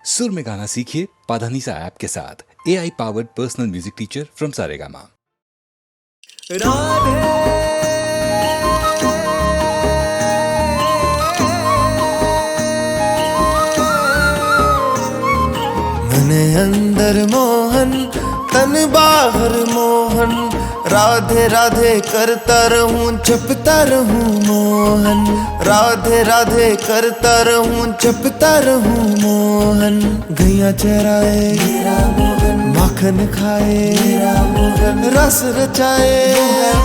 सुर में गाना सीखिए पाधानीसा ऐप के साथ। AI powered personal music teacher from Saregama. मन अंदर मोहन तन बाहर मोहन, राधे राधे करता रहूं जपता रहूं मोहन, राधे राधे करता रहूं जपता रहूं मोहन। गैया चराए मेरा मोहन, माखन खाए मेरा मोहन, रस रचाए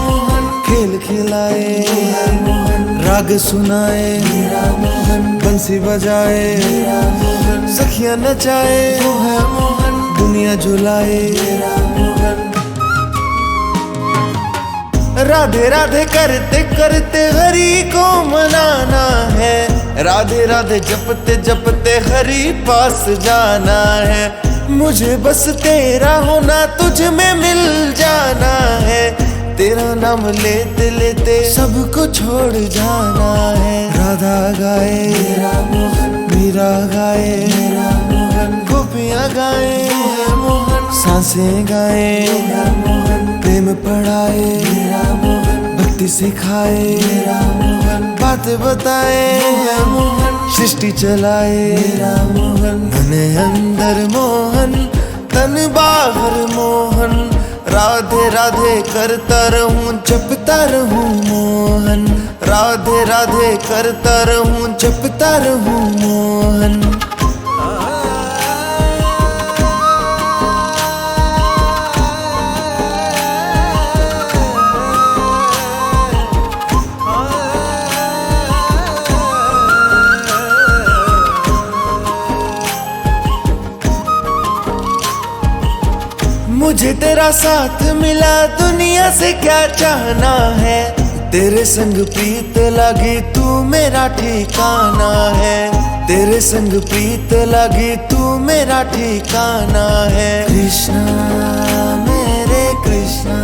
मोहन, खेल खिलाए मोहन, राग सुनाए मेरा मोहन, बंसी बजाए मेरा मोहन, सखियां नचाए वो है मोहन, दुनिया झुलाए मेरा मोहन। राधे राधे करते करते हरि को मनाना है, राधे राधे जपते जपते हरि पास जाना है। मुझे बस तेरा होना तुझ में मिल जाना है, तेरा नाम लेते लेते सबको छोड़ जाना है। राधा गाए मेरा मोहन, मीरा गाए मेरा मोहन, गोपियाँ गाए मोहन, सांसें गाए मोहन, प्रेम पढ़ाए मेरा मोहन, भक्ति सिखाए मेरा मोहन, बात बताए मोहन, सृष्टि चलाए मेरा मोहन। मन अंदर मोहन तन बाहर मोहन, राधे राधे करता रहूं जपता रहूं मोहन, राधे राधे करता रहूं जपता रहूं मोहन। मुझे तेरा साथ मिला दुनिया से क्या चाहना है, तेरे संग प्रीत लगी तू मेरा ठिकाना है, तेरे संग प्रीत लगी तू मेरा ठिकाना है। कृष्णा मेरे कृष्णा,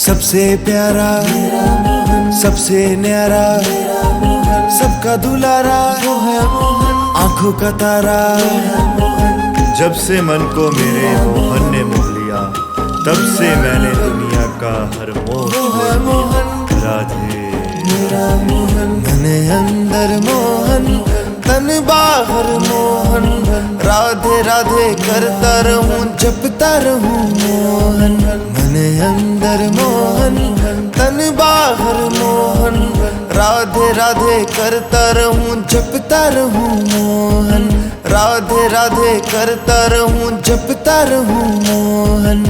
सबसे प्यारा मेरा मोहन, सबसे न्यारा मेरा मोहन, सबका दुलारा वो है मोहन, आंखों का तारा वो है मोहन। जब से मन को मेरे मोहन ने मोह लिया, तब से मैंने दुनिया का हर मोह मोहन राधे मेरा मोहन। मन अंदर मोहन तन बाहर मोहन, राधे राधे करता रहूं जपता रहूं मोहन। मन अंदर मोहन तन बाहर मोहन, राधे राधे करता रहूं जपता रहूं मोहन, राधे राधे करता रहूं जपता रहूं मोहन।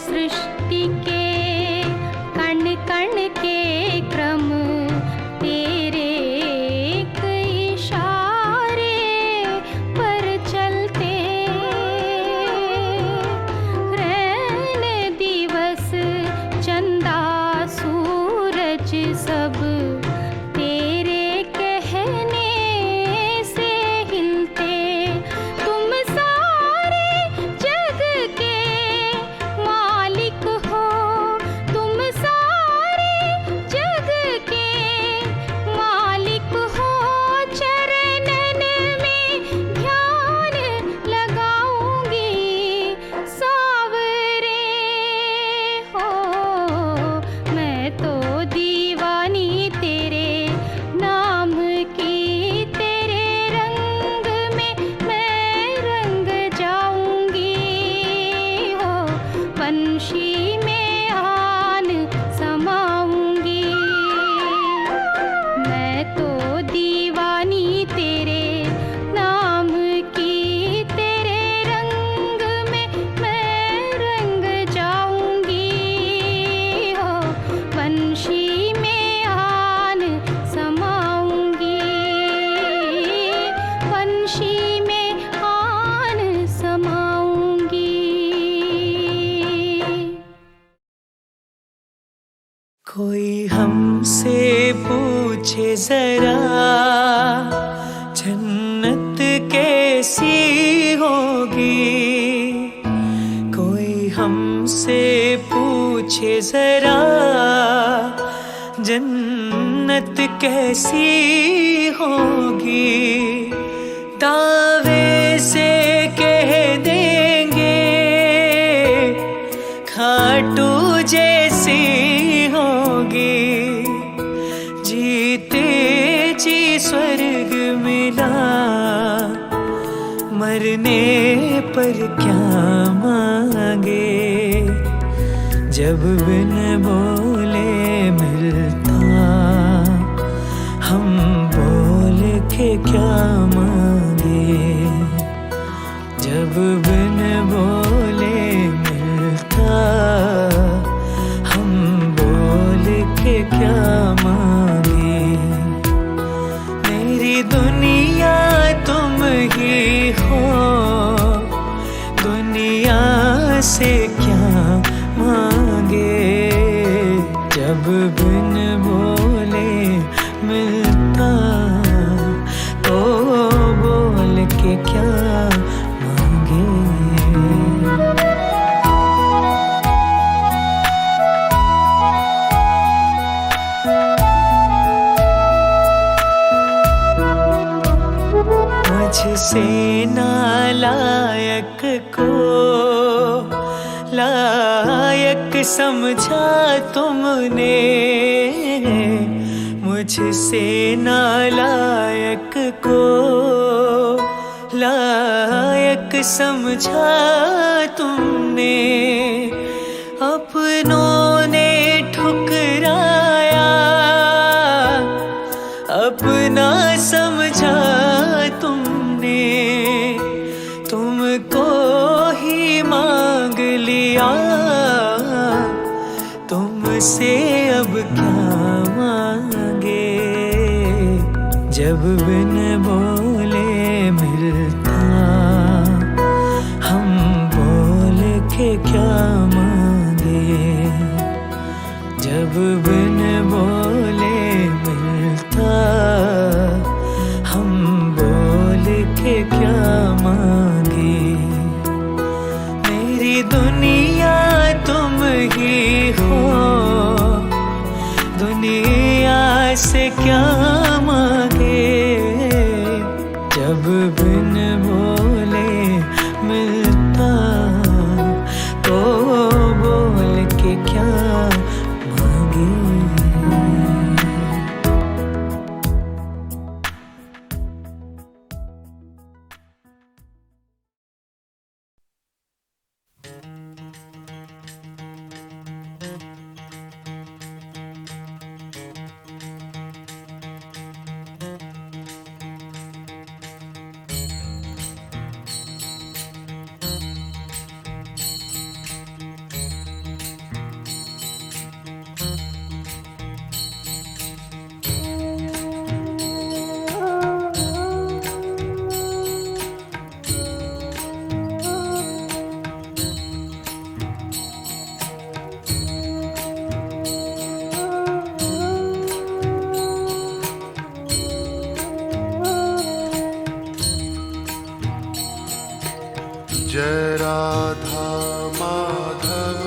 सृष्टि के कण कण के क्रम तेरे एक इशारे पर चलते रहने दिवस चंदा सूरज सब तेरे कहने से हिलते। तुम सारे जग के मालिक हो, तुम सारे जग के मालिक हो। चरणन में ध्यान लगाऊंगी सावरे हो। मैं तो दीवानी तेरे नाम की, तेरे रंग में मैं रंग जाऊंगी हो। वंशी में आन समाऊंगी। मैं तो दीवानी तेरे नाम की, तेरे रंग में मैं रंग जाऊंगी हो। वंशी में आन समाऊंगी, वंशी में आन समाऊंगी। कोई हमसे पूछे जरा जन्नत कैसी होगी। कोई हमसे पूछे जरा जन्नत कैसी होगी। दावे से कह देंगे खाटू जैसी होगी। जीते जी स्वर्ग मिला, मरने पर क्या मांगे। जब बिन बोले मिलता, हम बोल के क्या मांगे। जब बिन बोले मिलता, हम बोल के क्या मांगे। मेरी दुनिया तुम ही हो, दुनिया से क्या मांगे। जब बिन बोले मिलता, तो बोल के क्या मांगे। मुझसे नालायक को लायक समझा तुमने। मुझसे नालायक को लायक समझा तुमने। अपनों ने ठुकराया, अपना समझा तुमने। तुमको ही मांग लिया, तुमसे अब क्या मांगे। जब बिन बोले मिलता, हम बोल के क्या मांगे। जब बिन बोले मिलता, हम बोल के क्या मांगे। मेरी दुनिया तुम ही हो, दुनिया से क्या मांगे। जब बिन बोले मिलता, तो बोल के क्या मांगे। जय राधा माधव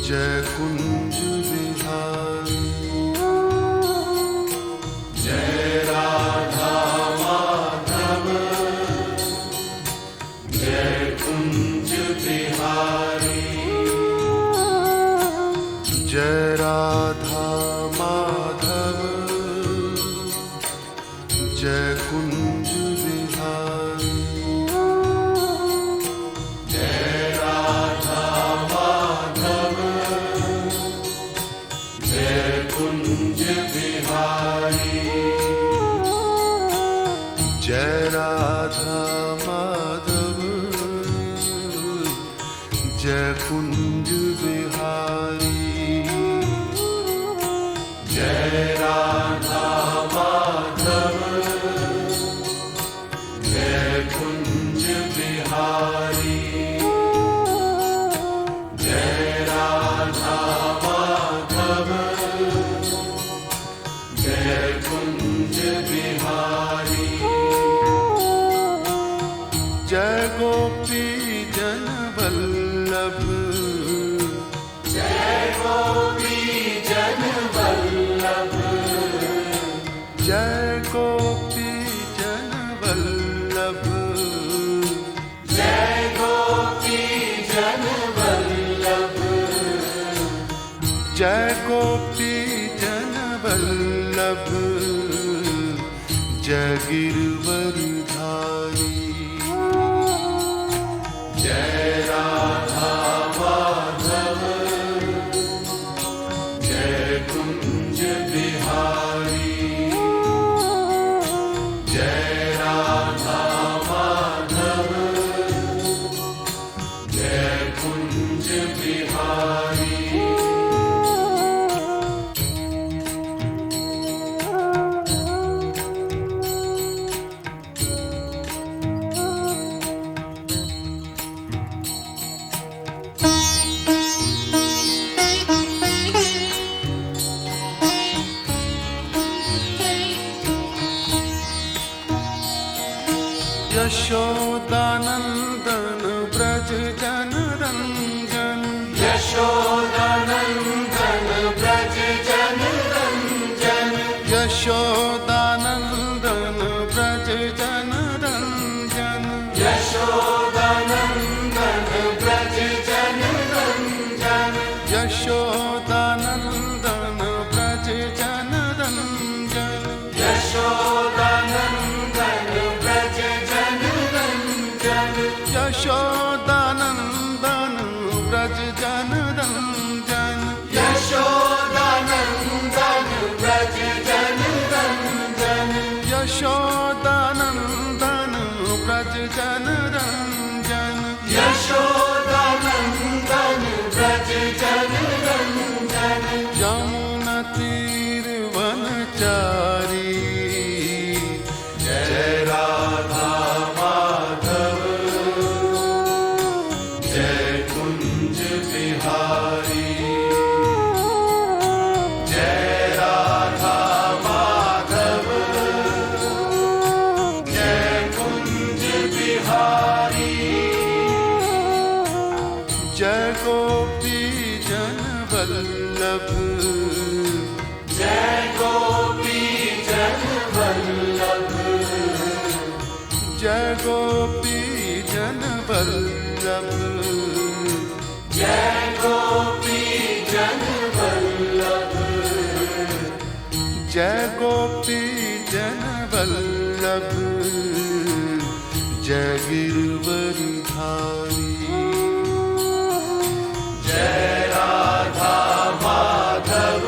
जय कुंज बिहारी जय राधा माधव जय कुंज बिहारी जय राधा माधव जय कुंज बिहारी जय राधा माधव जय कुंज बिहारी जय राधा माधव जय कुंज बिहारी जय राधा माधव जय कुंज बिहारी जय राधा माधव जय कुंज बिहारी जय गोपी जन वल्लभ जय गोपी जन वल्लभ जय गोपी जन वल्लभ जय गोपी जन वल्लभ जय गोपी जन वल्लभ जय गिरवरधारी जय राधा माधव जय कुंज बिहारी जय राधा माधव जय कुंज बिहारी यशोदानंदन ब्रज जन रंजन यशोदानंदन ब्रज जन रंजन यशोदानंदन ब्रज जन रंजन यशोदानंदन ब्रज जन रंजन यशोदानंदन ब्रज जन रंजन यशोदानंदन ब्रज जन रंजन यशोदानंदन ब्रज जन रंजन यशोदानंदन ब्रज जन रंजन यशोदानंदन ब्रज जन रंजन यशोदानंदन ब्रज जन रंजन यमुना तीर वनचारी जय राधा माधव जय कुंज बिहारी जय राधा माधव जय कुंज बिहारी जय गोपी जन वल्लभ जय गोपी जन वल्लभ जय गोपी जन वल्लभ जय गोपी जन वल्लभ जय गोपी जन वल्लभ जय गिरवरधारी जय राधा माधव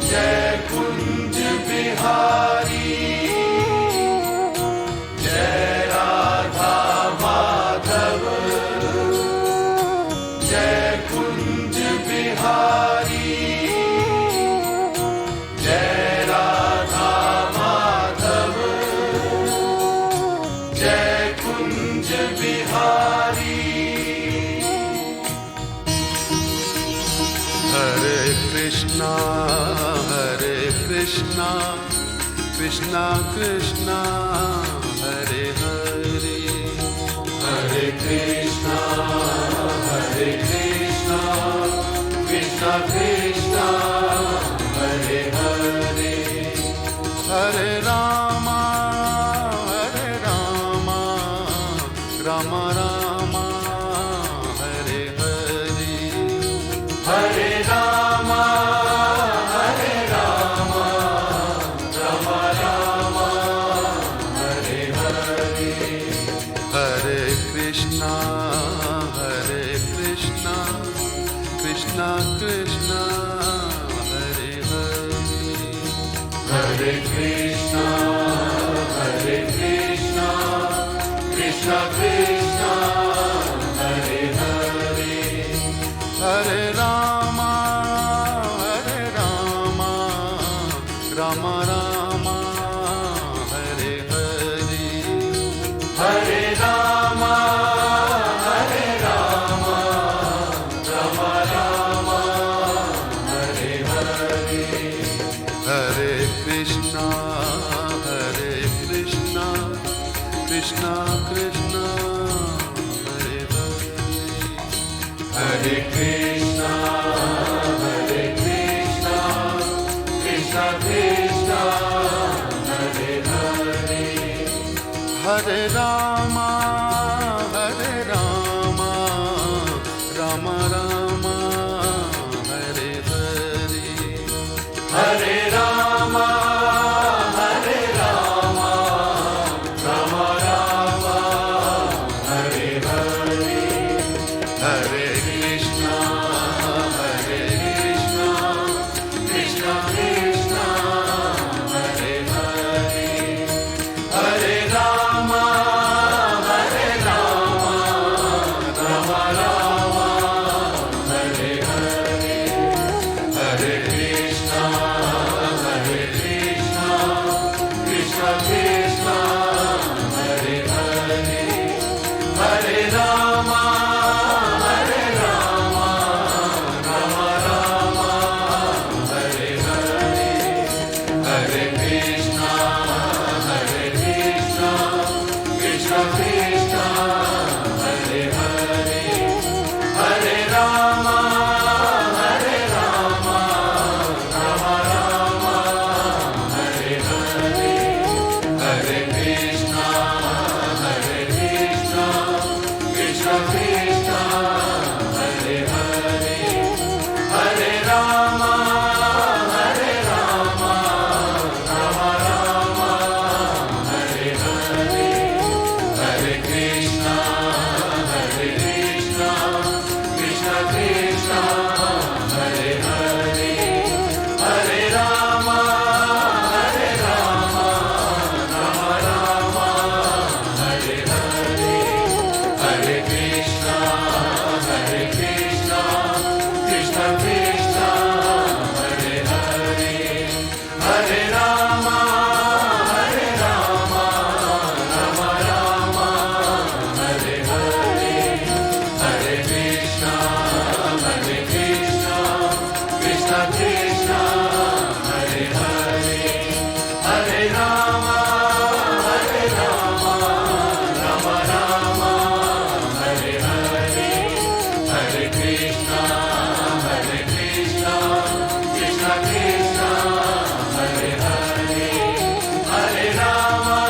जय कुंज बिहारी जय राधा माधव जय कुंज बिहारी जय राधा माधव जय कुंज बिहारी हरे कृष्णा कृष्णा कृष्णा हरे Krishna, Krishna Krishna, Hare Hare, Hare Rama, Rama Rama, Hare Hare. Hare Rama, Rama Rama, Hare Hare, Hare Krishna, Krishna Krishna, Hare Hare. Hare Krishna, Krishna Krishna, Hare Hare, Hare Rama, Rama Rama, Hare Hare. Hare Rama, Rama Rama, Hare Hare, Hare Krishna, Krishna Krishna, Hare Hare. Hare Krishna, Krishna Krishna, Hare Hare, Hare Rama, Rama Rama, Hare Hare. Hare Rama, Rama Rama, Hare Hare, Hare Krishna, Krishna Krishna, Hare Hare, Hare Rama, Rama Rama, Hare Hare, Hare Krishna, Krishna Krishna, Hare Hare, Hare Rama, Rama Rama, Hare Hare, Hare Krishna, Krishna Krishna, Hare Hare, Hare Rama, Rama Rama, Hare Hare, Hare Krishna, Krishna Krishna, Hare Hare, Hare Rama, Rama Rama, Hare Hare, Hare Krishna, Krishna Krishna, Hare Hare, Hare Rama, Rama Rama, Hare Hare, Hare Krishna, Krishna Krishna, Hare Hare, Hare Rama, Rama Rama, Hare Hare, Hare Krishna, Krishna Krishna, Hare Hare, Hare Rama, Rama Rama, Hare Hare, Hare Krishna, Krishna Krishna, Hare Hare, Hare Rama,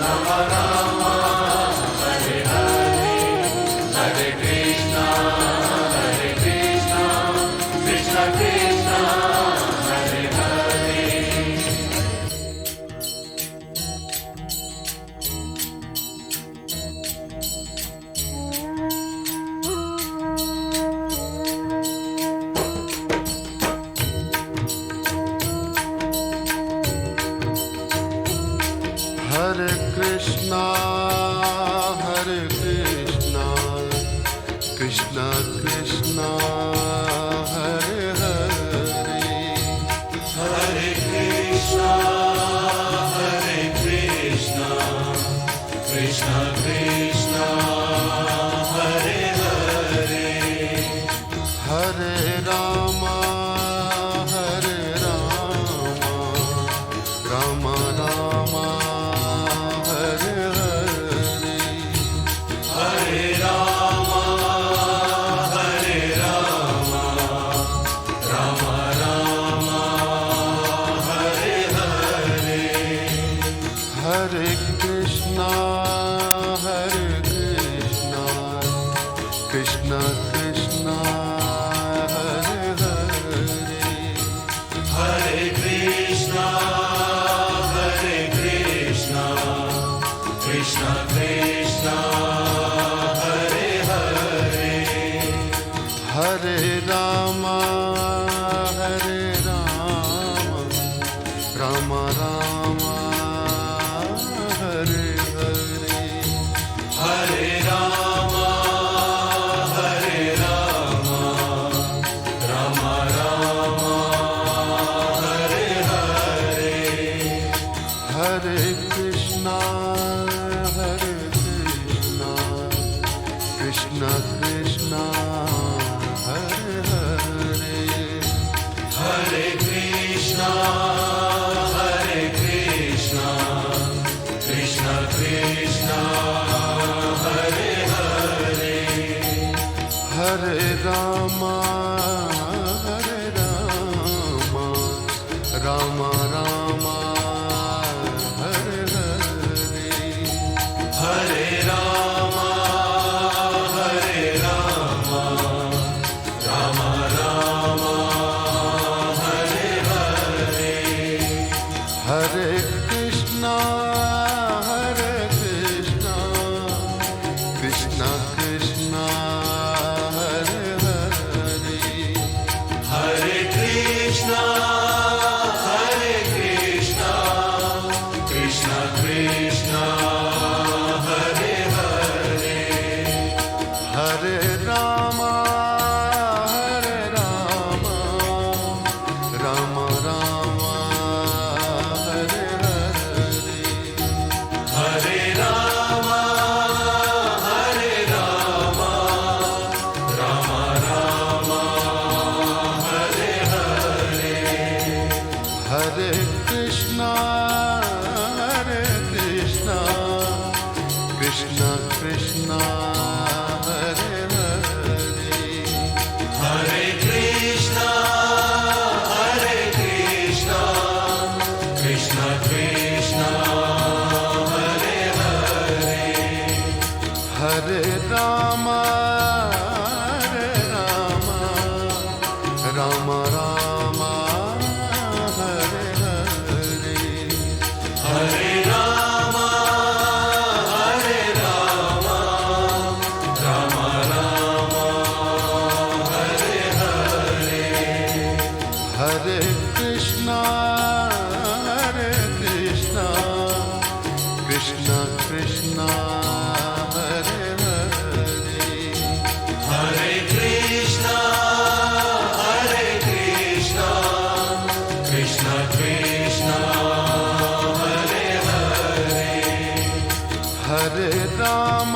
Rama Rama, Hare Hare, Hare Krishna, Krishna Krishna, Hare Hare. Hare Krishna, Krishna Krishna, Hare Hare. Hare Krishna, Krishna Krishna, Hare Hare, Hare Rama, Rama Rama, Hare Hare. Ram Ram Hare Hare Hare Ram हरे Ram Ram Ram Hare Hare Hare Krishna Krishna Krishna Hare Hare Hare Krishna Krishna Krishna Hare Hare Hare Ram Ram Ram Hare Hare Hare Ram Ram Ram Hare Hare Hare Krishna Krishna Krishna Hare Hare Hare Krishna Krishna Krishna Hare Hare Hare Ram Ram Ram Hare Hare Hare Ram Ram Ram Hare Hare Hare Krishna Krishna Krishna Hare Hare Hare Krishna Krishna Krishna Hare Hare Hare Ram Ram Ram Hare Hare Hare Ram Ram Ram Hare Hare Hare Krishna Krishna Krishna Hare Hare Hare Krishna Krishna Krishna Hare Hare Hare Ram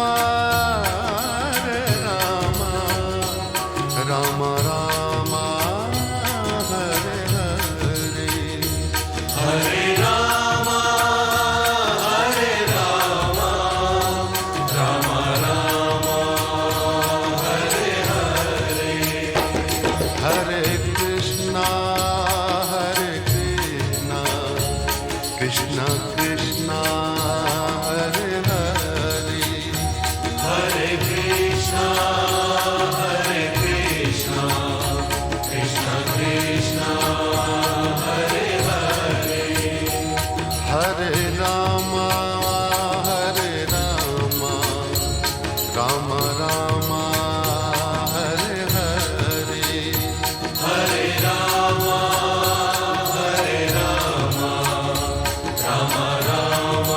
Ram Ram Hare Hare Hare Ram Ram Ram Hare Hare Hare Krishna Krishna Krishna Hare Hare Hare Krishna Krishna Krishna Hare Hare Hare Ram Ram Ram Hare Hare Hare Ram Ram Ram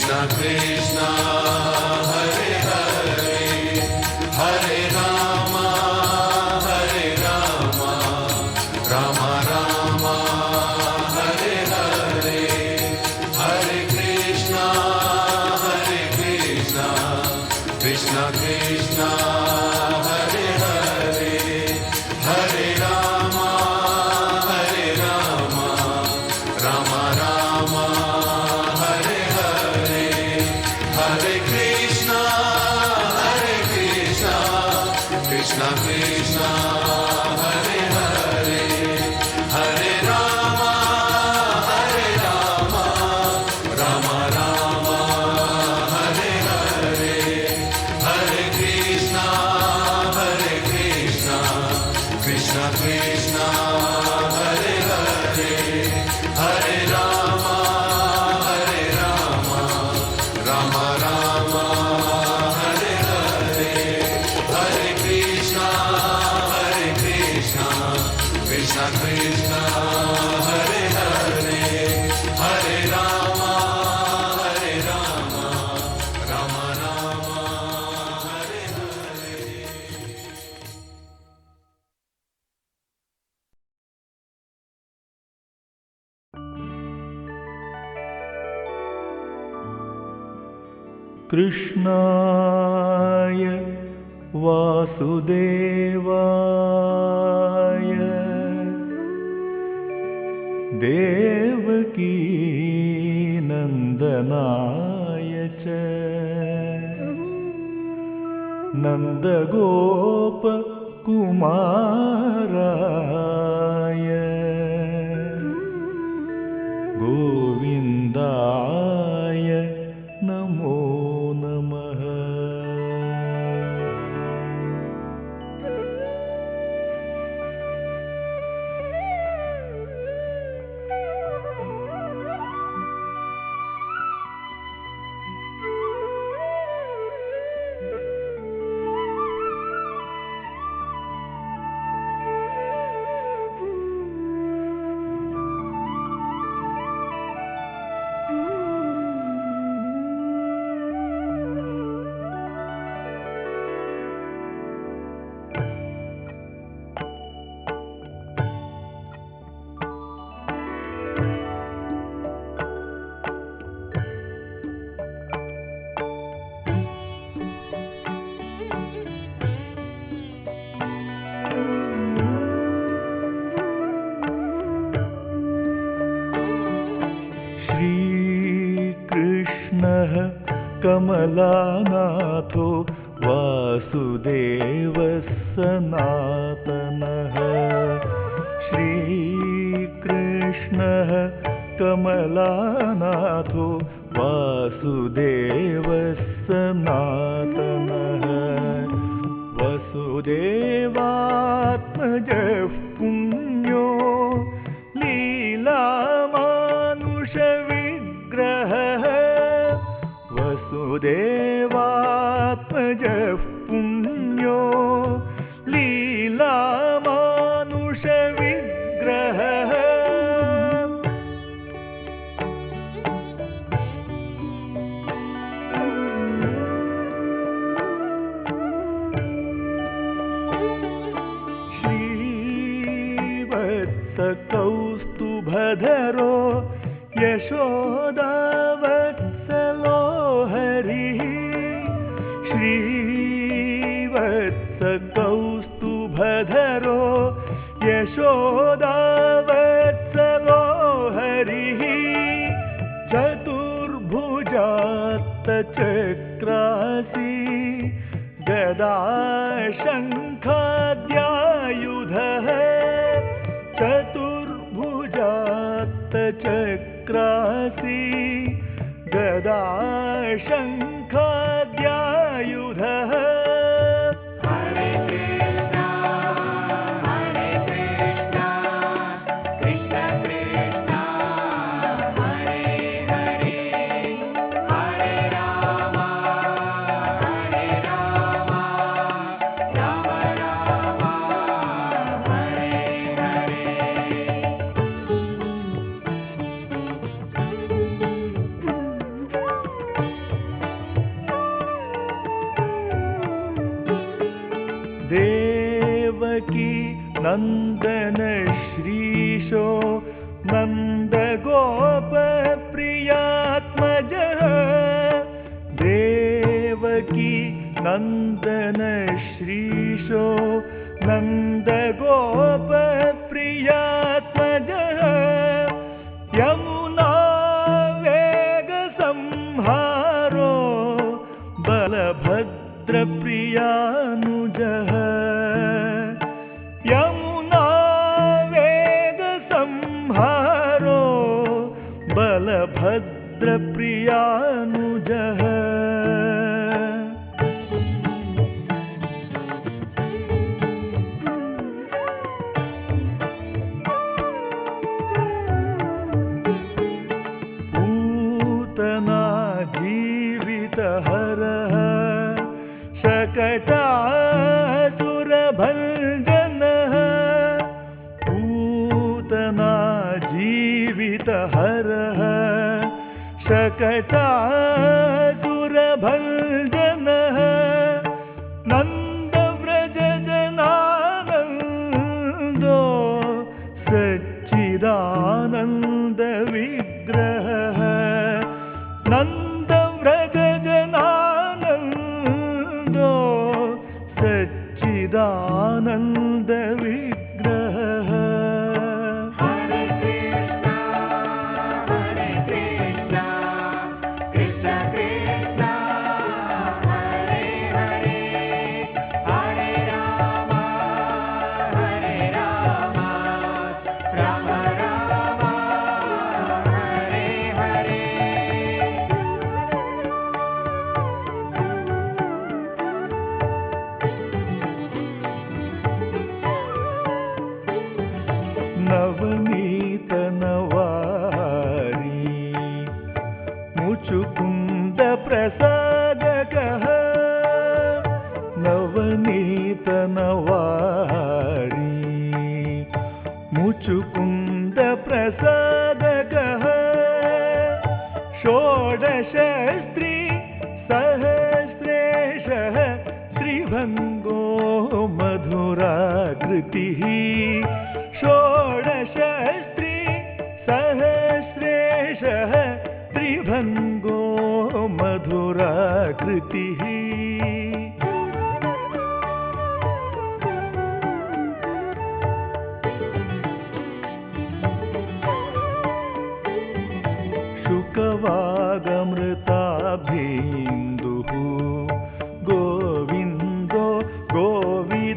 Krishna Krishna Hare Hare Hare Rama Rama Rama Hare Hare Hare Krishna Krishna Krishna Hare Hare Hare Rama Rama Rama Hare Hare Hare Krishna Krishna Krishna Hare Hare Hare Rama Rama Rama Hare Hare Hare Krishna Krishna Krishna Hare Hare Hare Rama Rama Rama Hare Hare Hare Krishna Krishna Krishna Hare Hare Hare Rama Rama Rama Hare Hare. कृष्णाय वासुदेवाय देवकी नन्दनाय च नन्दगोपकुमाराय गोविन्दाय नमो नमः। श्रीकृष्णः कमलानाथो वासुदेवः सनातनः। श्रीकृष्णः कमलानाथो वासुदेवः सनातनः। वसुदेवात्मजः पुण्यो लीलामानुषविग्रहः। वसुदेवात्मजः पुण्यो लीलामानुषविग्रहः। कौस्तुभधरो यशोदावत्सलो हरिः। श्रीवत्सकौस्तुभधरो यशोदावत्सलो हरिः। चतुर्भुजात्तचक्रासि गदा शङ्खाद्यायुधः। चतुर्भुजात्तचक्रासि गदा शङ्खाद्यायुधः। हरे कृष्णा कृष्ण कृष्णा हरे हरे हरे राम राम राम हरे हरे। देवकी नन्दन श्रीशो नन्दगोपप्रियात्मजः देवकी नन्दन श्रीशो नन्दगोपप्रियात्मजः Yamuna वेगसंहारो बलभद्रप्रियानुजः Yamuna वेगसंहारो बलभद्रप्रियानुजः जीवितहरः शकटासुरभञ्जनः Putana जीवितहरः शकटासुरभञ्जनः नन्दव्रजजनानन्दो सच्चिदानन्दविग्रहः नन्दव्रजजनानन्दो सच्चिदानन्दविग्रहः Hare Krishna, Hare Krishna, Krishna Krishna, Hare Hare, Hare Rama, Rama Rama, Hare Hare. Navneet Nauvari Muchukunda प्रसादकः Navneet Nauvari Muchukunda प्रसादकः षोडशस्त्री सहस्रेशः त्रिभंगो मधुराकृतिः षोडशस्त्री सहस्रेशः त्रिभंगो मधुराकृतिः शुकवागमृताभेन्दुः Govindo गोविदाम्पतिः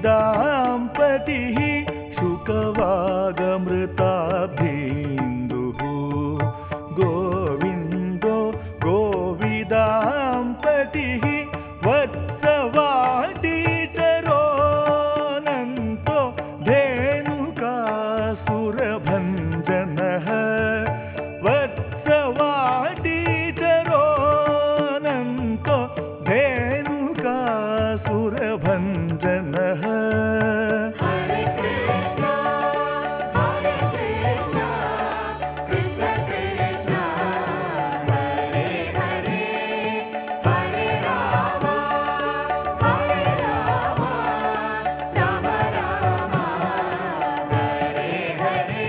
शुकवागमृताभेन्दुः Govindo गोविदाम्पतिः वत्सवाटीचरोऽनन्तो धेनुकासुरभञ्जनः वत्सवाटीचरोऽनन्तो धेनुकासुरभञ्जनः Hare Krishna, Hare Krishna, Krishna Krishna, Hare Hare, Hare Rama, Rama Rama, Hare Hare.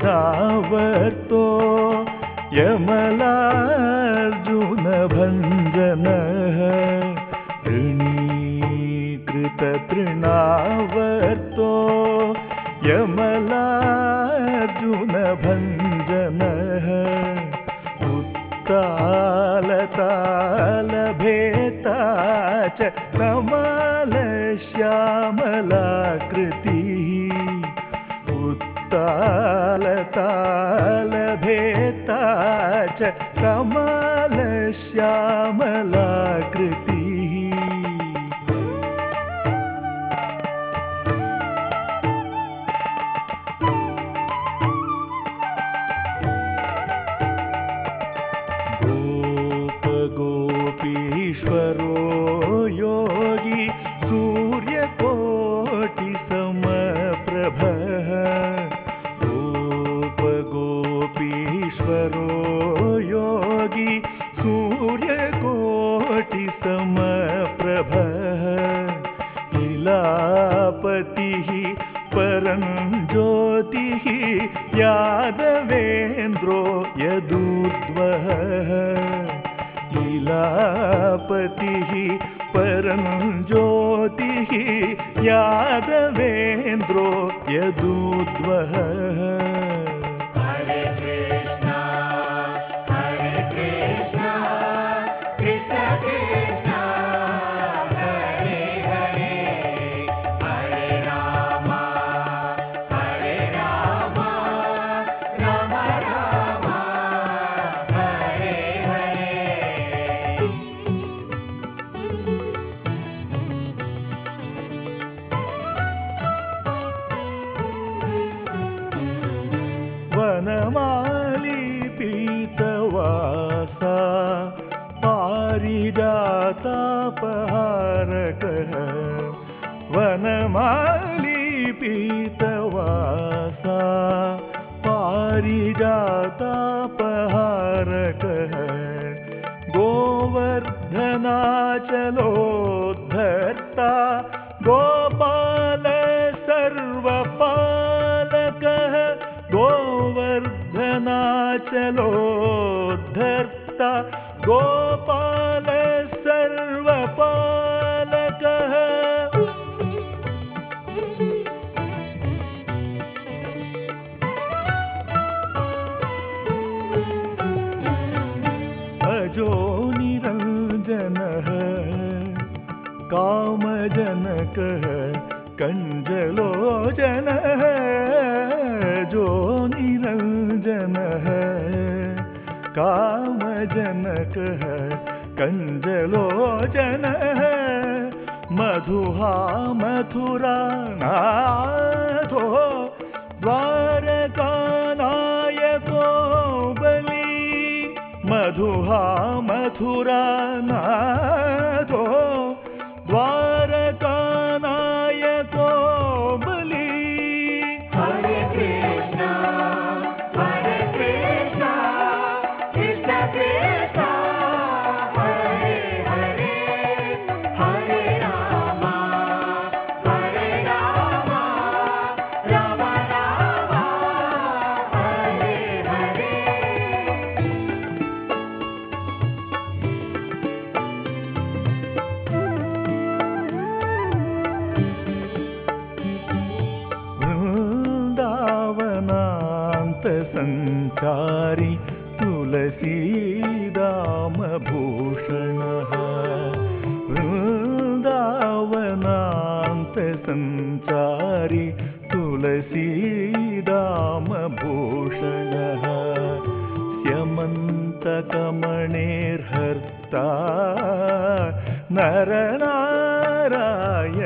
तृणावर्तो यमलार्जुनभञ्जनः ऋणीकृततृणावर्तो यमलार्जुनभञ्जनः उत्तालतालभेता च कमलश्यामलाकृतिः उत्तालतालभेता च कमलश्यामलाकृतिः गोपगोपीश्वरो योगी सूर्यकोटिसमप्रभः समप्रभः लीलापतिः परं ज्योतिः यादवेन्द्रो यदूर्ध्वः लीलापतिः परं ज्योतिः यादवेन्द्रो यदूर्ध्वः Hare Krishna, Hare Krishna, Krishna Krishna, Hare Hare, Hare Rama, Hare Rama, Rama Rama, Hare Hare. वनमाली पीतवासा पारिजातापहारकः वनमाली पीतवासा पारिजातापहारकः गोवर्धनाचलोद्धर्ता गोपाल सर्वपालकः गोवर्धनाचलोद्धर्ता गोपाल सर्वपालकः अजो निरञ्जनः कामजनकः कञ्जलोचनः जो निरञ्जनः कामजनकः कञ्जलोचनः मधुहा मथुरानाथो द्वारकानायको बली मधुहा मथुरानाथो द्वारकानायको बली Hare Krishna, Hare Krishna, Krishna Krishna, Hare Hare, Hare Rama, Hare Rama, Rama Rama, Hare Hare. वृन्दावनान्तसञ्चारि तुलसीदामभूषणः वृन्दावनान्तसञ्चारि तुलसीदामभूषणः स्यमन्तकमणेर्हर्ता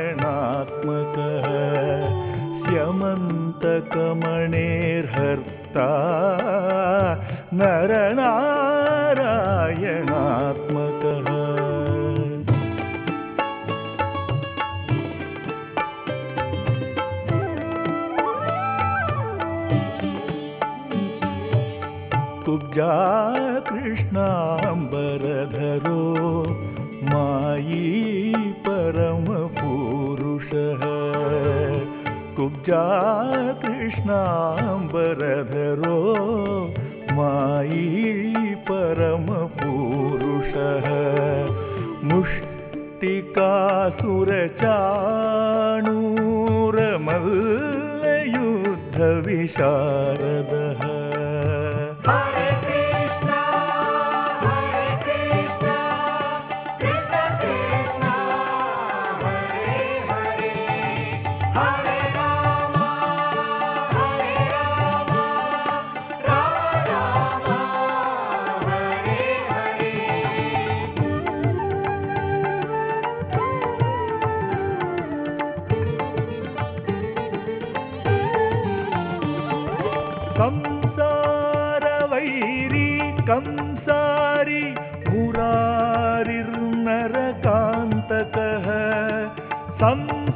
नरनारायणात्मकः स्यमन्तकमणेर्हर्ता नरनारायणात्मकः Kubja कृष्णाम्बरधरो मायी परमपुरुषः कुब्जा कृष्णाम्बरधरो मायी परमपुरुषः मुष्टिकासुरचाणूरमल्लयुद्धविशारदः Hare Krishna, Hare Krishna, Krishna Krishna, Hare Hare, Hare Rama, Hare Rama, Rama Rama, Hare Hare. कंसारवैरी Kansari मुरारिर्नरकान्तकः संसारवैरी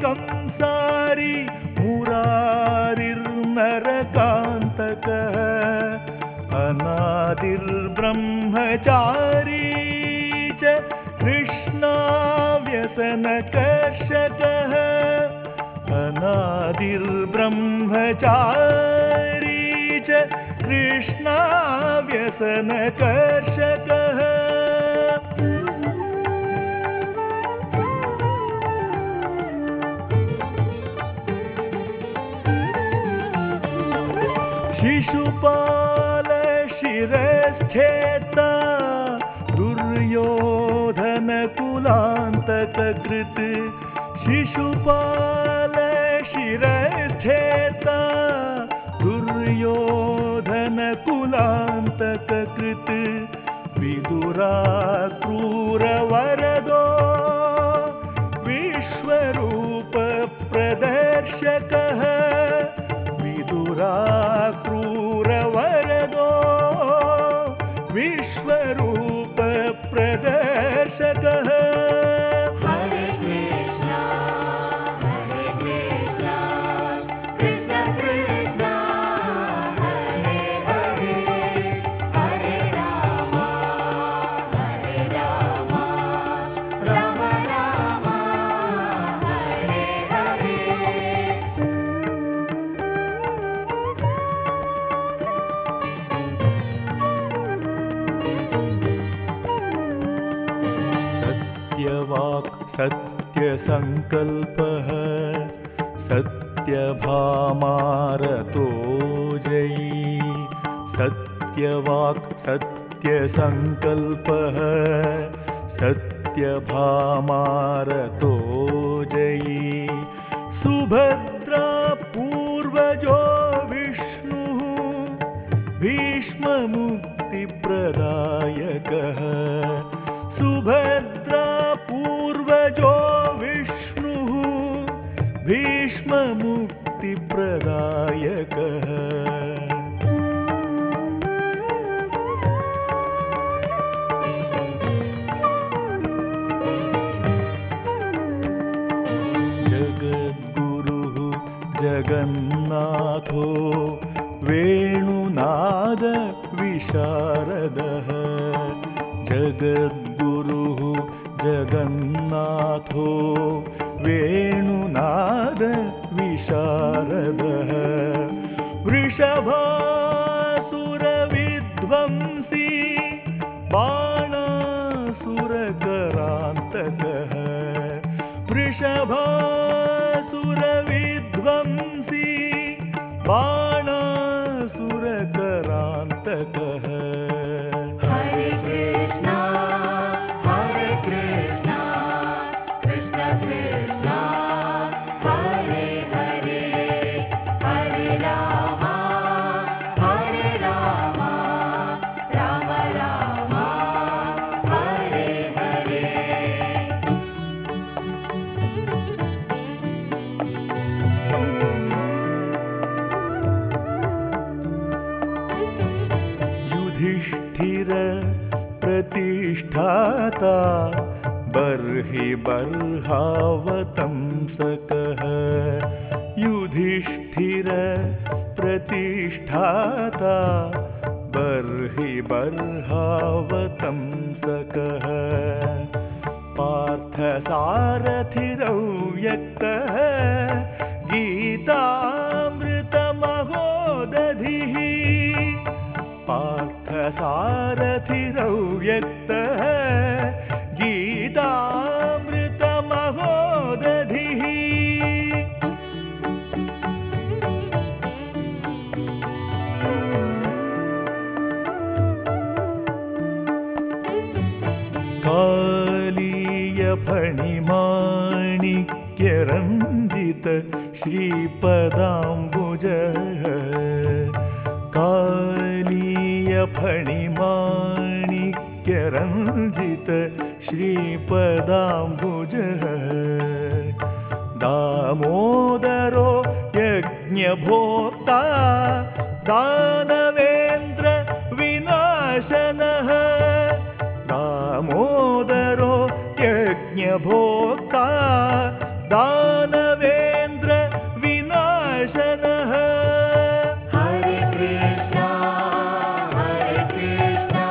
Kansari मुरारिर्नरकान्तकः अनादिर्ब्रह्मचारी व्यसनकर्षकः अनादिर्ब्रह्मचारी च Krishna व्यसनकर्षकः Shishupal शिरश्चेता दुर्योधनकुलान्तककृत् Shishupal शिरश्चेता दुर्योधनकुलान्तककृत् विदुराक्रूरवरदो विश्वरूपप्रदर्शकः विदुराक्रूरवरदो विश्वरूपप्रदर्शकः Hare Krishna, Krishna Krishna, Hare Hare, Hare Rama, Rama Rama, Hare Hare. सत्यवाक् सत्यसङ्कल्पः सत्यभामारतो जयी सत्यवाक् सत्यसङ्कल्पः सत्यभामारतो जयी सुभद्रा पूर्वजो विष्णुः भीष्ममुक्तिप्रदायकः सुभद्रा पूर्वजो विष्णुः भीष्ममुक्तिप्रदायकः जगद्गुरुः जगन्नाथो वेणुनाद विशारदः जगद्गुरुः जगन्नाथो वेणुनाद विशारदः वृषभासुरविध्वंसी बाणासुरकरान्तकः वृषभासुरविध्वंसी बाणासुरकरान्तकः Hare Krishna, Krishna Krishna, Hare Hare, Hare Rama, Rama Rama, Hare Hare. Yudhishthir प्रतिष्ठाता बर्हि बर्हावतंसकः Yudhishthir प्रतिष्ठाता बर्हि बर्हावतंसकः पार्थसारथिरव्यक्तः गीतामृतमहोदधिः पार्थसारथिरव्यक्तः गीतामृतमहोदधिः कालीयफणिमाणिक्यरञ्जित श्रीपदाम्बुजः कालीयफणिमाणिक्यरञ्जित श्रीपदाम्बुजः दामोदरो यज्ञभोक्ता दानवेन्द्र विनाशनः दामोदरो यज्ञभोक्ता दानवेन्द्र विनाशनः Hare Krishna,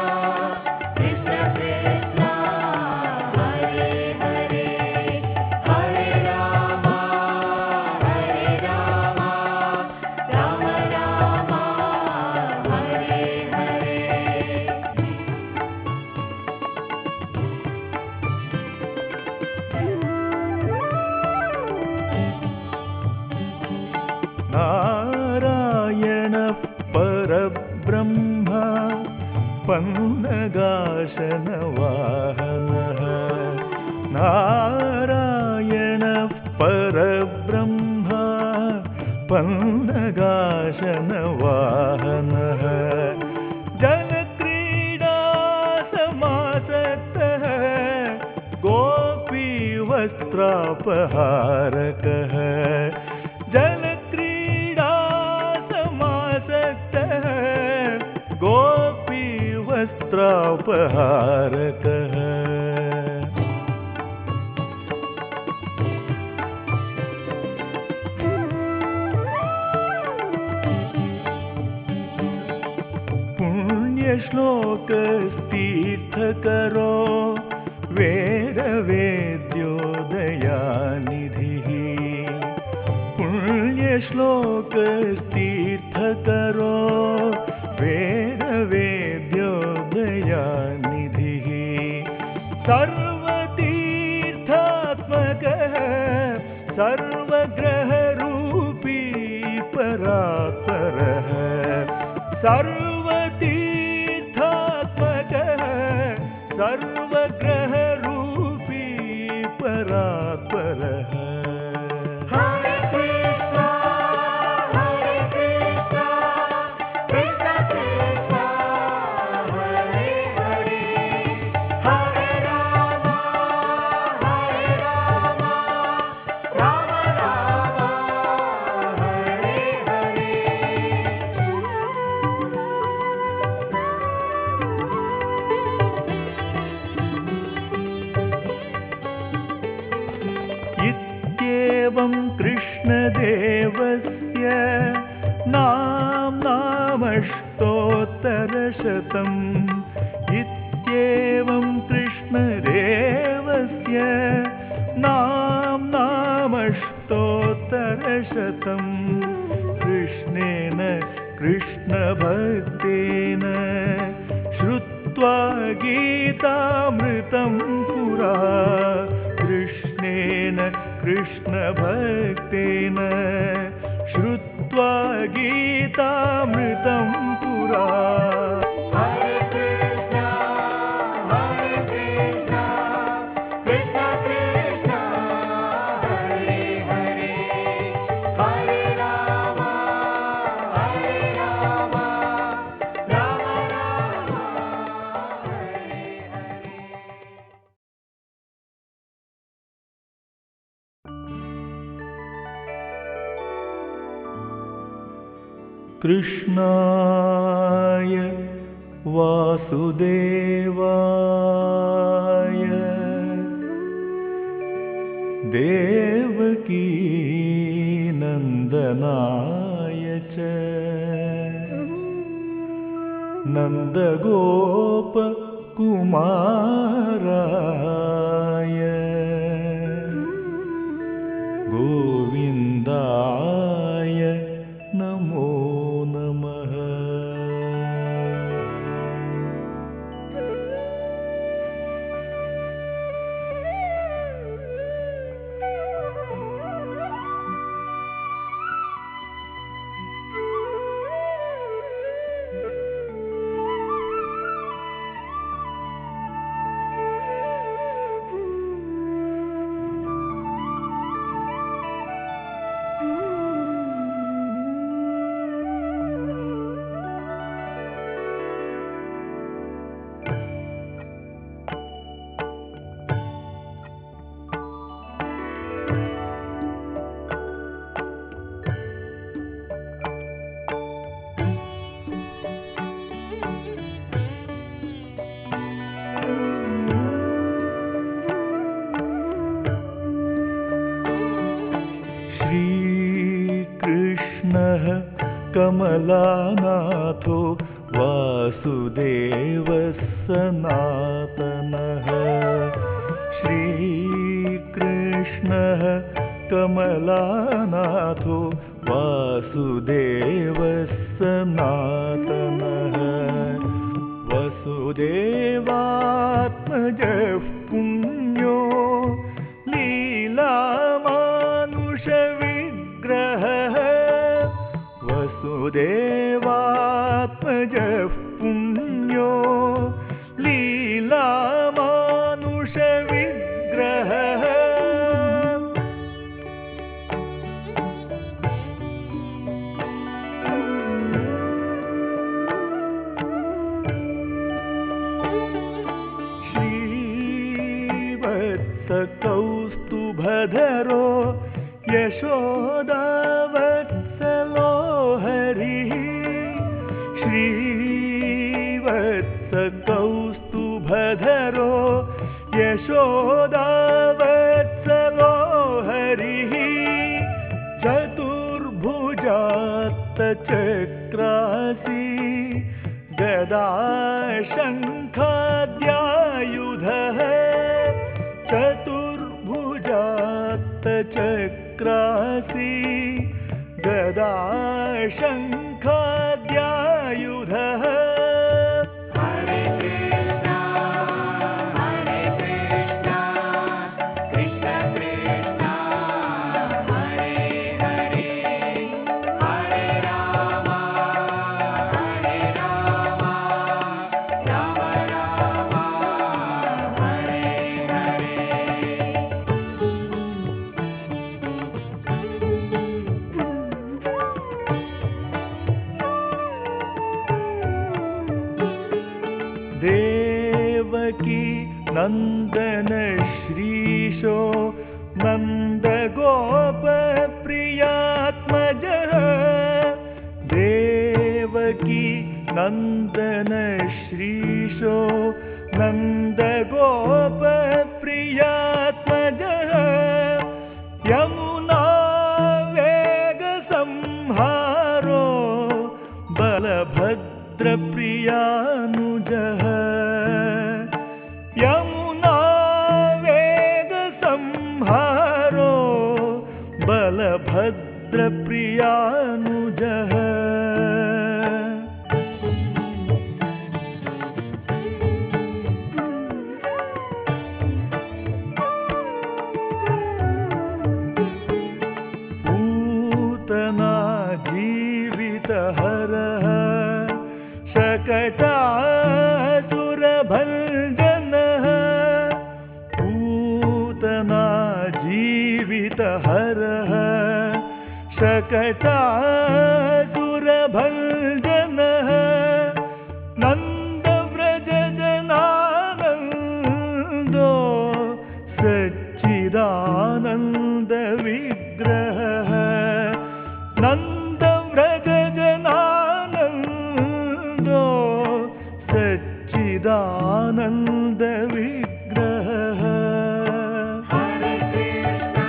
Krishna Krishna, Hare Hare, पन्नगाशनवाहनः नारायणः परब्रह्मा पन्नगाशनवाहनः जलक्रीडासमासक्तः गोपीवस्त्रापहारकः जलक्रीडासमासक्तः गोपीवस्त्रापहारकः पुण्यश्लोकस्तीर्थकरो वेदवेद्योदयानिधिः पुण्यश्लोकस्तीर्थकरो वेदवेद्योदयानिधिः सर्वतीर्थात्मकः सर्वग्रहरूपी परात्परः सर्वतीर्थात्मकः सर्वग्रहरूपी परात्परः Hare Krishna, Hare Krishna, Krishna Krishna, Hare Hare, Hare Rama, Hare Rama, Rama Rama, Hare Hare. इत्येवं कृष्णदेवस्य नामष्टोत्तरशतम् इत्येवं कृष्णदेवस्य नामष्टोत्तरशतम् कृष्णेन कृष्णभक्तेन श्रुत्वा गीतामृतं पुरा कृष्णेन कृष्णभक्तेन श्रुत्वा गीतामृतं पुरा Hare Krishna, Hare Krishna, Krishna Krishna, Hare Hare, Hare Rama, Hare Rama, Rama Rama, Hare Hare. कृष्णाय वासुदेवाय देवकी नन्दनाय च नन्दगोपकुमाराय गोविन्दाय नमो नमः। श्रीकृष्णः कमलानाथो वासुदेवः सनातनः। श्रीकृष्णः कमलानाथो वासुदेवः सनातनः। वसुदेवात्मजः पुण्यो लीलामानुषविग्रहः। वसुदेवात्मजः पुण्यो श्रीवत्सकौस्तुभधरो यशोदावत्सलो हरिः श्रीवत्सकौस्तुभधरो यशोदावत्सलो हरिः चतुर्भुजात्तचक्रासि गदा शङ्खाद्यायुधः चतुर्भुजात्तचक्रासि गदा शङ्खाद्यायुधः हरे कृष्णा कृष्ण कृष्णा हरे हरे हरे राम राम राम हरे हरे देवकी नन्दन श्रीशो नन्दगोपप्रियात्मजः देवकी नन्दन श्रीशो नन्दगोपप्रियात्मजः यमुना वेगसंहारो बलभद्रप्रियानुजः यमुना वेगसंहारो बलभद्रप्रियानुजः पूतना जीवितहरः शकटासुरभञ्जनः पूतना जीवितहरः शकटासुरभञ्जनः नन्दव्रजजनानन्दो सच्चिदानन्दविग्रहः नन्दव्रजजनानन्दो सच्चिदानन्दविग्रहः हरे कृष्णा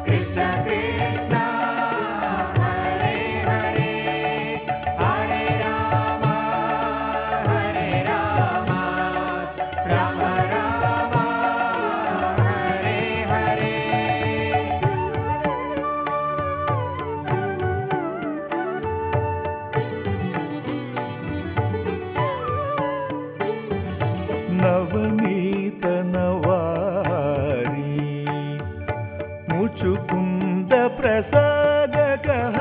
कृष्ण कृष्णा हरे हरे हरे राम राम राम हरे हरे नवनीत नवारी मुचुकुंद प्रसादकः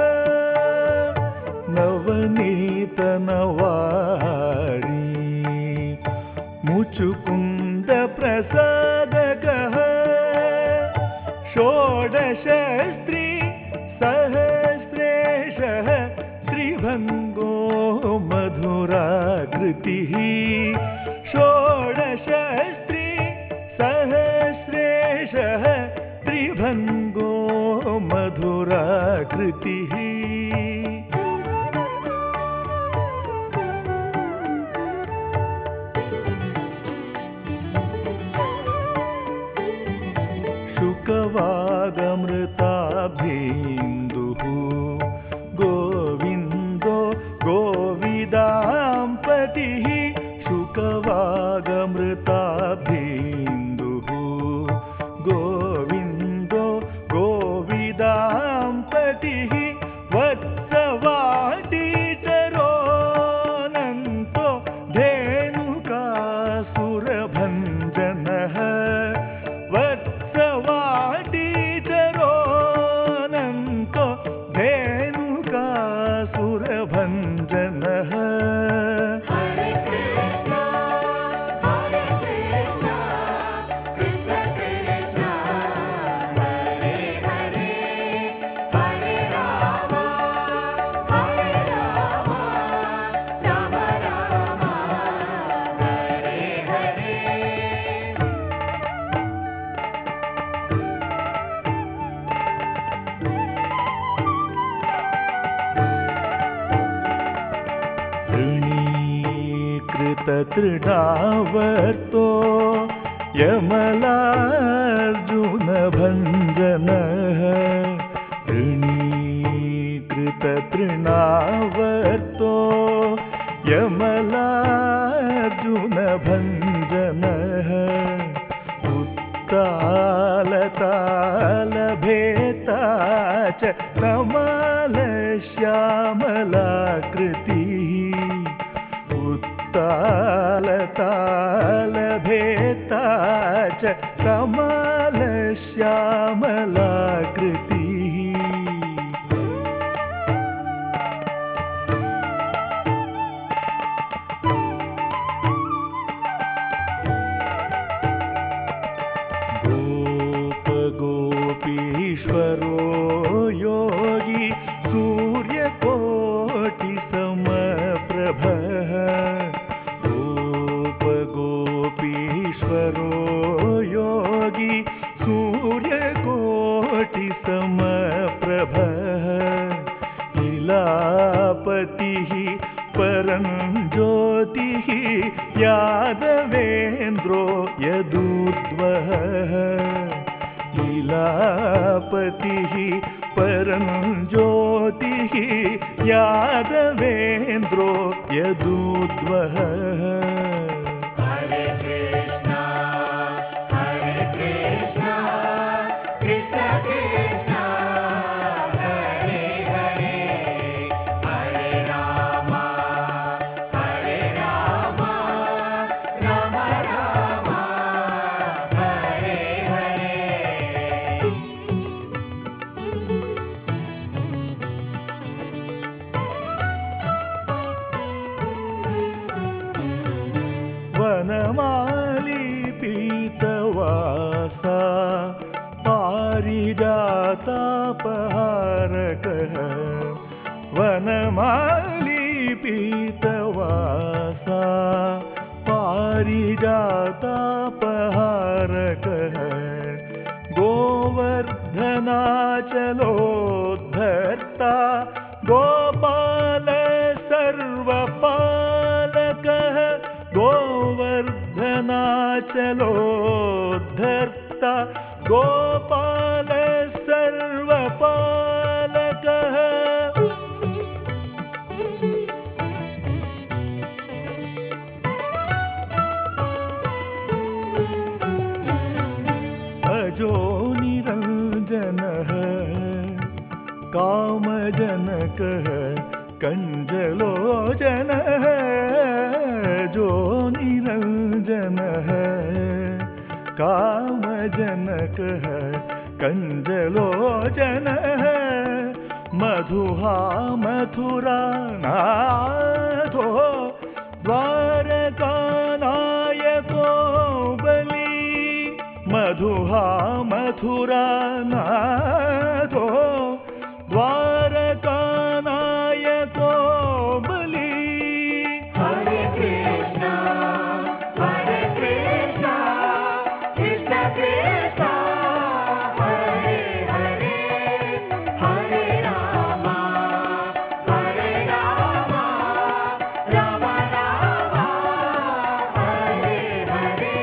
नवनीत नवारी मुचुकुंद प्रसादकः षोडशस्त्री सहस्रेशः श्रीभङ्गो मधुराकृतिः षोडशस्त्री सहस्रेशः त्रिभङ्गो मधुराकृतिः शुकवागमृताभेन्दुः गोविन्दो गोविदाम्पतिः शुकवागमृताभेन्दुः गोविन्दो गोविदाम्पतिः वत्सवाटीचरोऽनन्तो धेनुकासुरभञ्जनः वत्सवाटीचरोऽनन्तो धेनुकासुरभञ्जनः हरे कृष्णा कृततृणावर्तो यमलार्जुनभञ्जनः ऋणीकृततृणावर्तो यमलार्जुनभञ्जनः उत्तालतालभेता च कमलश्यामलाकृतिः उत्तालतालभेता च कमलश्यामलाकृतिः गोपीश्वरो योगी सूर्यकोटिसमप्रभः गोपीश्वरो योगी सूर्यकोटिसमप्रभः लीलापतिः परं ज्योतिः यादवेन्द्रो यदूद्वः लीलापतिः परं ज्योतिः यादवेन्द्रो यदूद्वः हरे कृष्णा कृष्ण कृष्णा हरे हरे हरे राम राम राम हरे हरे वनमाली पीतवासा पारिजातापहारकः वनमाली पीतवासा पारिजातापहारकः गोवर्धनाचलोद्धर्ता गोपाल सर्वपालकः गोवर्धनाचलोद्धर्ता गोपाल सर्वपालकः अजो निरञ्जनः कामजनकः कञ्जलोचनः जो निरञ्जनः कामजनकः कञ्जलोचनः मधुहा मथुरानाथो द्वारकानायको बली मधुहा मथुरानाथो द्वारकानायको बली हरे कृष्णा कृष्ण कृष्ण हरे हरे हरे राम राम राम हरे हरे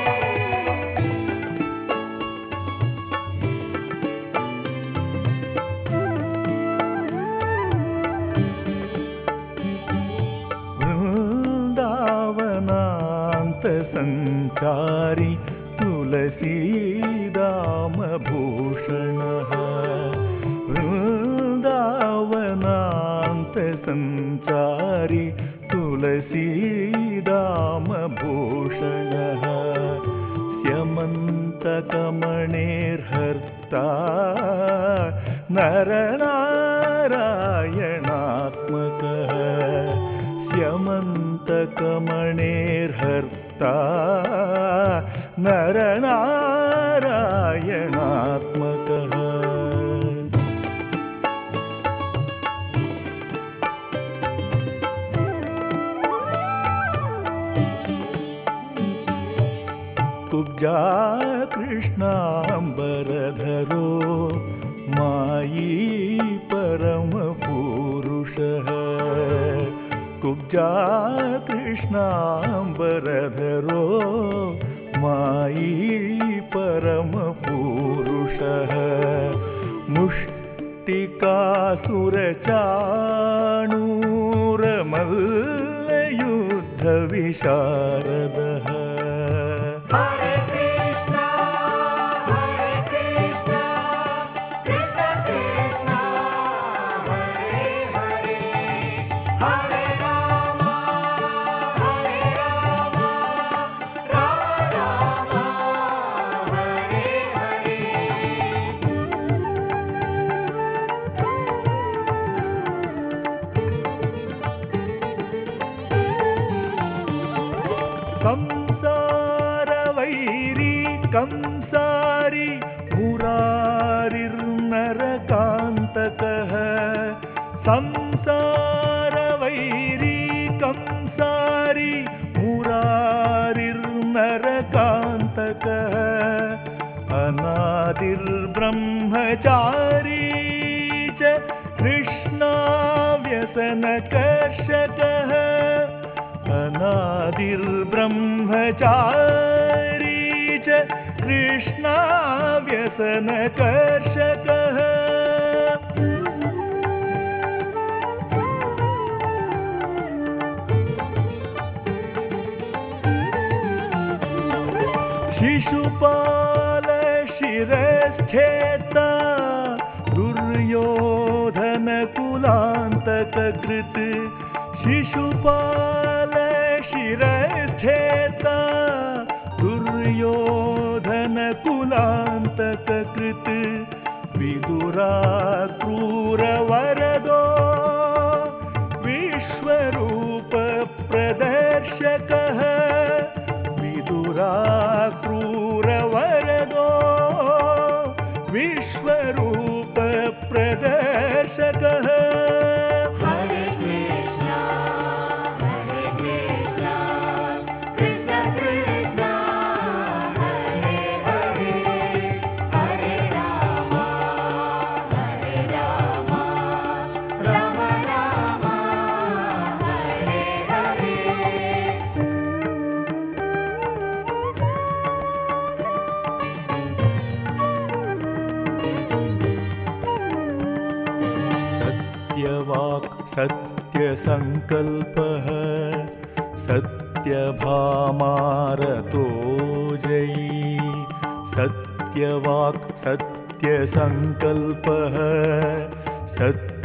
संचारी तुलसीदामभूषणः वृन्दावनान्त संचारी तुलसीदामभूषणः स्यमन्तकमणेर्हर्ता नरनारायणात्मकः स्यमन्तकमणेर्हर्ता नरनारायणात्मकः कुब्जा कृष्णाम्बरधरो मायी परमपुरुषः कुब्जा कृष्ण कृष्णाम्बरधरो मायी परमपुरुषः मुष्टिकासुरचाणूरमल्लयुद्धविशारदः Hare Krishna, Krishna Krishna, Hare Hare, Hare Rama, Rama Rama, Hare Hare. संसारवैरी Kansari मुरारिर्नरकान्तकः संसारवैरी Kansari मुरारिर्नरकान्तकः अनादिर्ब्रह्मचारी च कृष्णाव्यसनकर्षकः अनादिर्ब्रह्मचारी च कृष्णाव्यसनकर्षकः शिशुपालशिरश्चेता दुर्योधनकुलान्तककृत् शिशुपालशिरश्चेता दुर्योधनकुलान्तककृत् विदुराक्रूरवरदो विश्वरूपप्रदर्शकः विदुराक्रूरवरदो विश्वरूपप्रदर्शकः Hare Krishna, Krishna Krishna, Hare Hare, Hare Rama, Rama Rama, Hare Hare. सत्यवाक् सत्यसङ्कल्पः सत्यभामारतो जयी सत्यवाक् सत्यसङ्कल्पः सत्यभामारतो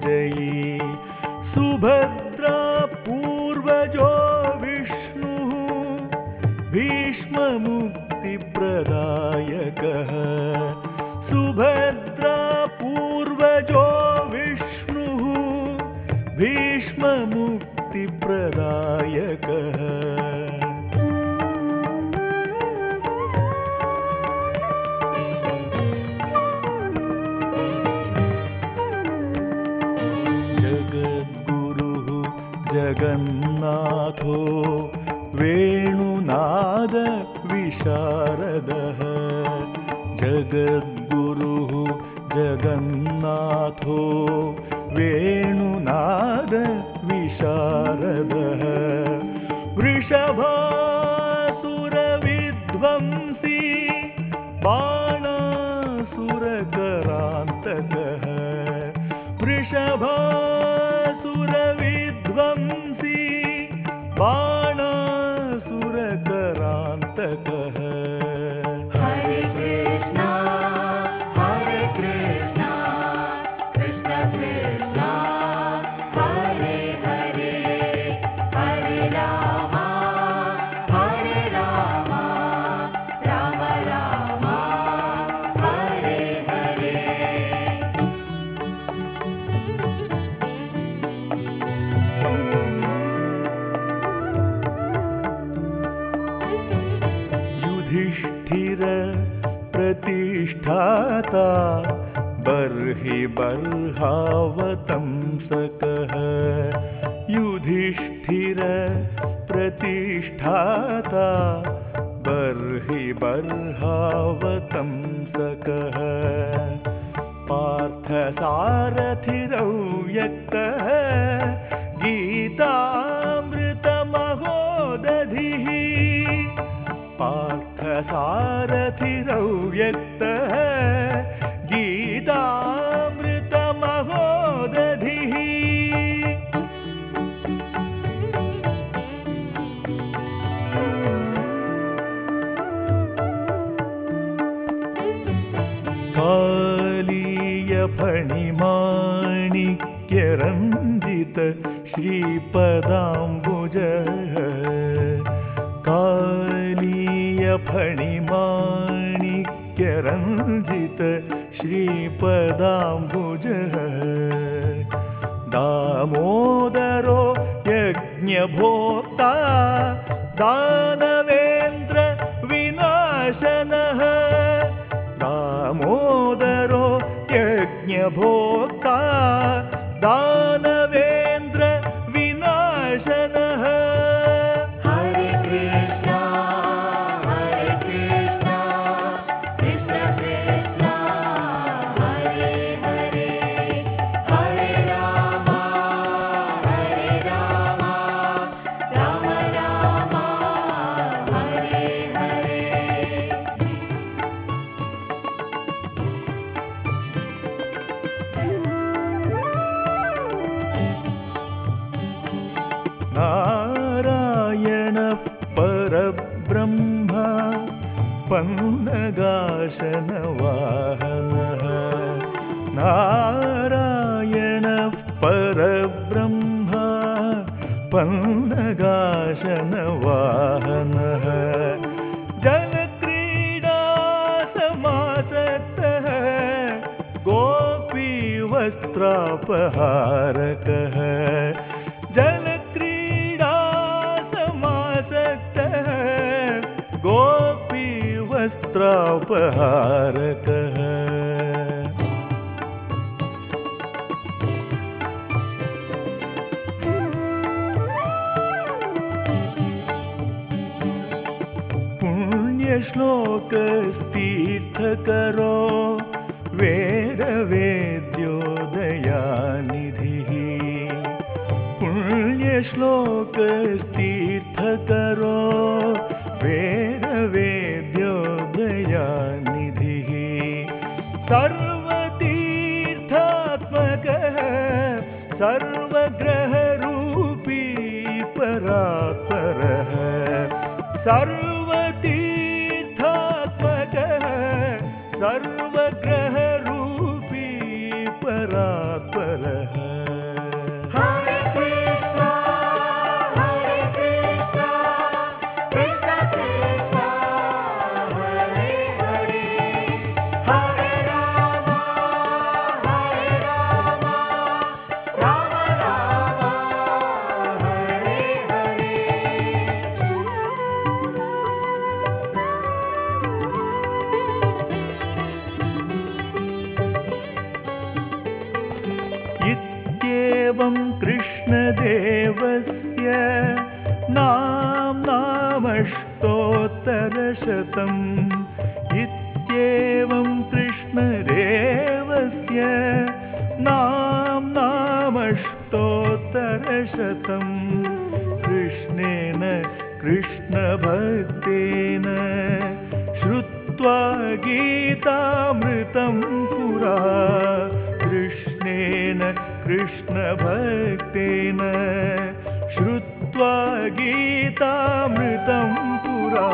जयी सुभद्रा पूर्वजो विष्णुः भीष्ममुक्तिप्रदायकः सुभद्रा पूर्वजो विष्णुः भीष्ममुक्तिप्रदायकः जगद्गुरुः जगन्नाथो वेणुनाद विशारदः जगद्गुरुः जगन्नाथो वेणुनाद विशारदः वृषभासुरविध्वंसी बाणासुरकरान्तकः वृषभासुरविध्वंसी बाणासुरकरान्तकः Hare Krishna, Krishna Krishna, Hare Hare, Hare Rama, Rama Rama, Hare Hare. Yudhishthir प्रतिष्ठाता बर्हि बर्हावतंसकः Yudhishthir प्रतिष्ठाता बर्हि बर्हावतंसकः पार्थसारथिरव्यक्तः सारथिरव्यक्तः गीतामृतमहोदधिः कालीयफणिमाणिक्यरञ्जित श्रीपदाम्बुजः कालीयफणिमाणिक्यरञ्जित श्रीपदाम्बुजः दामोदरो यज्ञभोक्ता दानवेन्द्र विनाशनः दामोदरो यज्ञभोक्ता दानवेन्द्र विनाशनः हरे कृष्णा कृष्ण कृष्ण हरे हरे हरे राम राम राम हरे हरे नारायण परब्रह्म पन्नगाशनवाहनः नारायण परब्रह्म पन्नगाशनवाहनः जलक्रीडा समासक्तः गोपीवस्त्रापहारकः जलक्रीडा समासक्तः गोपीवस्त्रापहारकः पुण्यश्लोकस्तीर्थकरो वेदवेद्योदयानिधिः पुण्यश्लोकस्तीर्थकरो वेदवेद्योदयानिधिः सर्वतीर्थात्मकः सर्वग्रहरूपी परात्परः सर्वतीर्थात्मकः सर्वग्रहरूपी परात्परः हरे कृष्णा कृष्ण कृष्ण हरे हरे हरे राम राम राम हरे हरे इत्येवं कृष्णदेवस्य नामष्टोत्तरशतम् इत्येवं कृष्णदेवस्य नामष्टोत्तरशतम् कृष्णेन कृष्णभक्तेन श्रुत्वा गीतामृतं पुरा कृष्णेन कृष्णभक्तेन श्रुत्वा गीतामृतं पुरा